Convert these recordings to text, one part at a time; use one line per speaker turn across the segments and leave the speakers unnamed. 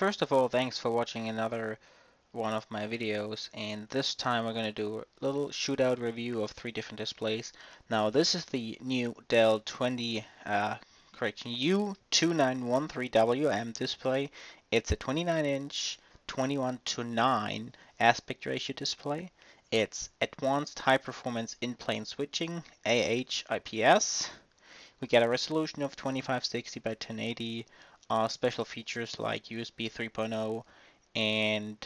First of all, thanks for watching another one of my videos, and this time we're going to do a little shootout review of 3 different displays. Now this is the new Dell U2913WM display. It's a 29-inch 21:9 aspect ratio display. It's advanced high performance in-plane switching, IPS. We get a resolution of 2560 by 1080. Special features like USB 3.0 and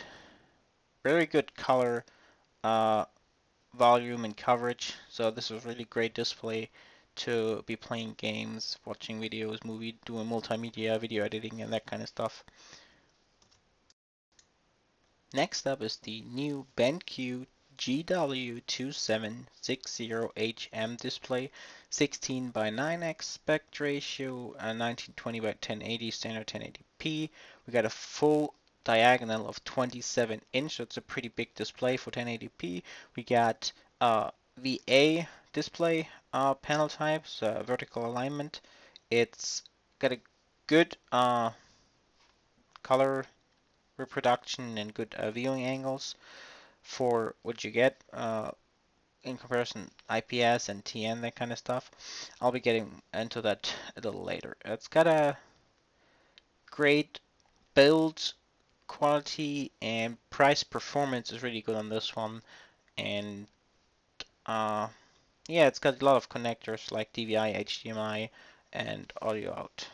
very good color, volume, and coverage. So this is a really great display to be playing games, watching videos, doing multimedia, video editing, and that kind of stuff. Next up is the new BenQ GW2760HM display, 16 by 9 aspect ratio, 1920 by 1080 standard 1080p. We got a full diagonal of 27 inch, so it's a pretty big display for 1080p. We got VA display panel types, vertical alignment. It's got a good color reproduction and good viewing angles for what you get in comparison IPS and TN, that kind of stuff. I'll be getting into that a little later. It's got a great build quality, and price performance is really good on this one. And yeah, it's got a lot of connectors like DVI, HDMI, and audio out.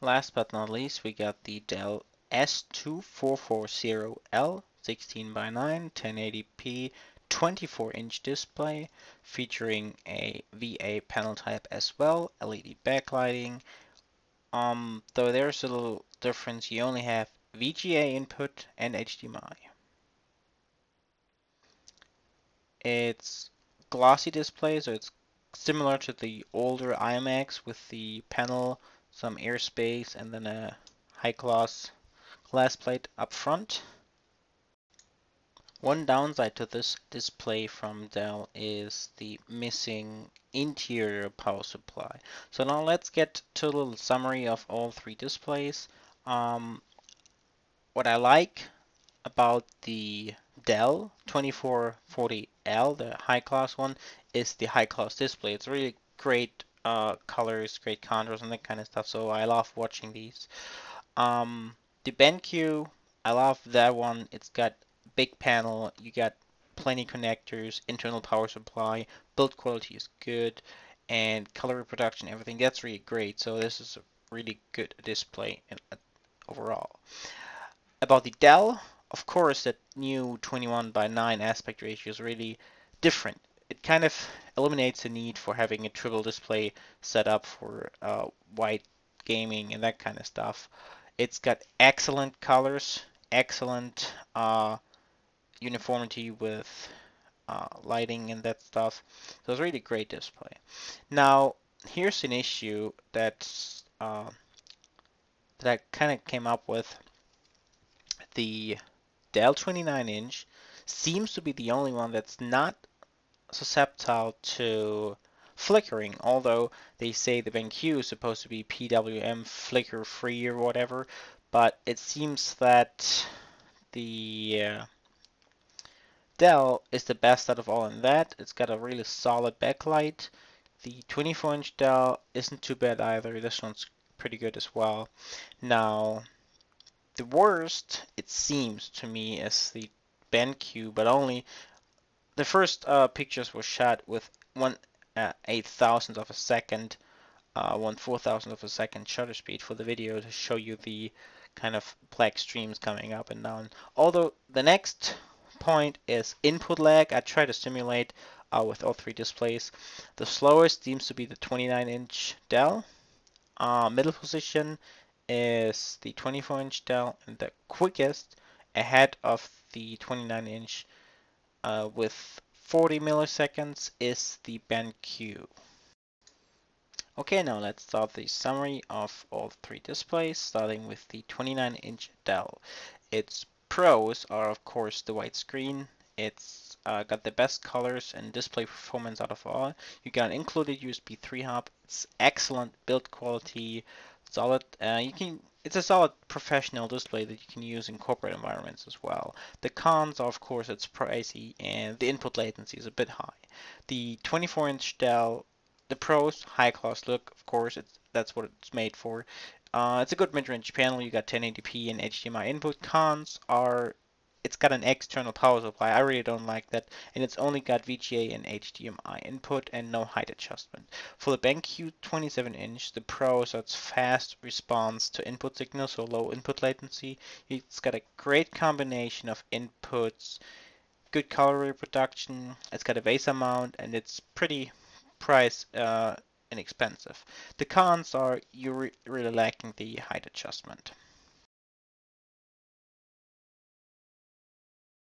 Last but not least, we got the Dell S2440L, 16 by 9, 1080p, 24-inch display, featuring a VA panel type as well, LED backlighting. Though there's a little difference, you only have VGA input and HDMI. It's glossy display, so it's similar to the older iMacs with the panel, some airspace, and then a high gloss glass plate up front. One downside to this display from Dell is the missing interior power supply. So now let's get to a little summary of all 3 displays. What I like about the Dell 2440L, the high class one, is the high class display. It's really great colors, great contrast, and that kind of stuff. So I love watching these. The BenQ, I love that one. It's got big panel, you got plenty connectors, internal power supply, build quality is good, and color reproduction, everything, that's really great. So this is a really good display overall. About the Dell, of course, that new 21 by 9 aspect ratio is really different. It kind of eliminates the need for having a triple display set up for wide gaming and that kind of stuff. It's got excellent colors, excellent uniformity with lighting and that stuff. So it's a really great display. Now, here's an issue that I kind of came up with. The Dell 29-inch seems to be the only one that's not susceptible to flickering, although they say the BenQ is supposed to be PWM flicker free or whatever, but it seems that the Dell is the best out of all in that. It's got a really solid backlight. The 24-inch Dell isn't too bad either. This one's pretty good as well. Now, the worst, it seems to me, is the BenQ, but only the first pictures were shot with 1/8,000th of a second, 1/4,000th of a second shutter speed for the video to show you the kind of black streams coming up and down. Although the next point is input lag. I try to simulate with all 3 displays. The slowest seems to be the 29-inch Dell. Middle position is the 24-inch Dell, and the quickest ahead of the 29-inch with 40 milliseconds is the BenQ. Okay, now let's start the summary of all 3 displays, starting with the 29-inch Dell. Its pros are, of course, the widescreen. It's got the best colors and display performance out of all. You got an included USB 3 hub. It's excellent build quality, solid. You can it's a solid professional display that you can use in corporate environments as well. The cons are, of course, it's pricey and the input latency is a bit high. The 24-inch Dell, the pros, high class look, of course, that's what it's made for. It's a good mid-range panel. You got 1080p and HDMI input. Cons are it's got an external power supply. I really don't like that. And it's only got VGA and HDMI input and no height adjustment. For the BenQ 27-inch, the Pro, so it's fast response to input signals, so low input latency. It's got a great combination of inputs, good color reproduction. It's got a VESA mount, and it's pretty price inexpensive. The cons are you're really lacking the height adjustment.